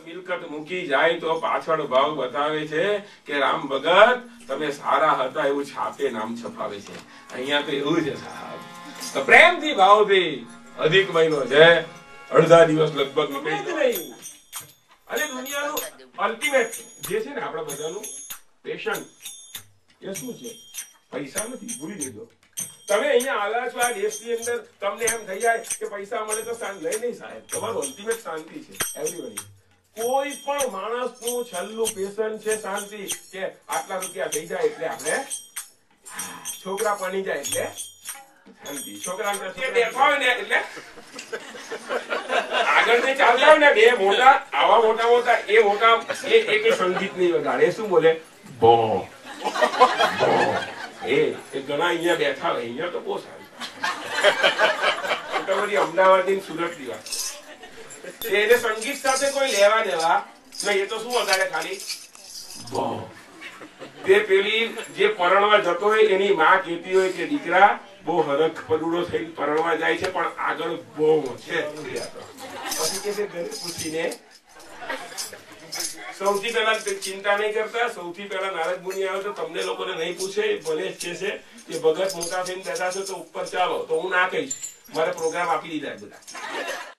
મિલકત મૂકી જાય તો પાછળ ભાવ બતાવે છે કે રામ ભગત તમે સારા હતા એવું છાપે નામ છપાવે છે। અહીંયા તો એવું છે સાહેબ, તો પ્રેમથી ભાવથી અધિક મહિનો છે, અડધા દિવસ લગભગ નીકળી જ નહીં। અને દુનિયાનું અલ્ટિમેટ જે છે ને આપણા બધાનું પેશન એ શું છે? પૈસા નથી, ભૂલી દેજો। તમે અહીંયા આવ્યા છો આ દેશની અંદર, તમને એમ થઈ જાય કે પૈસા મળે તો શાંતિ, લઈ નહીં સાહેબ, તમારું અલ્ટિમેટ શાંતિ છે। એવરીબડી, કોઈ પણ માણસનું છેલ્લું પેશન છે શાંતિ, કે આટલા રૂપિયા થઈ જાય એટલે આપણે છોકરા પણી જાય એટલે શાંતિ, છોકરા બેઠા હોય ને એટલે આગળ ને ચાલતા હોય ને બે મોટા આવા મોટા મોટા એ મોટા એ સંગીત નહીં વગાડે, શું બોલે? બો એ ઘણા અહીંયા બેઠા હોય, અહીંયા તો બહુ સારું, અમદાવાદ ની સુરત ની વાત, એને સંગીત સાથે કોઈ લેવા દેવા નહીં, એ તો શું વગાડે ખાલી તે પેલી જે પરણવા જતો હોય એની માં કહેતી હોય કે દીકરા બહુ હરખ પરુડો થઈ પરણવા જાય છે પણ આગળ બહુ છે, પછી કે ઘરે પૂછીને સૌથી પહેલા ચિંતા નહીં કરતા, સૌથી પહેલા નારદ મુનિ આવે તો તમને લોકોને નહીં પૂછે, ભલે જ છે કે ભગત મોટા થઈને બેઠા છો તો ઉપર ચાલો, તો હું ના કહીશ, મારે પ્રોગ્રામ આપી દીધા બધા।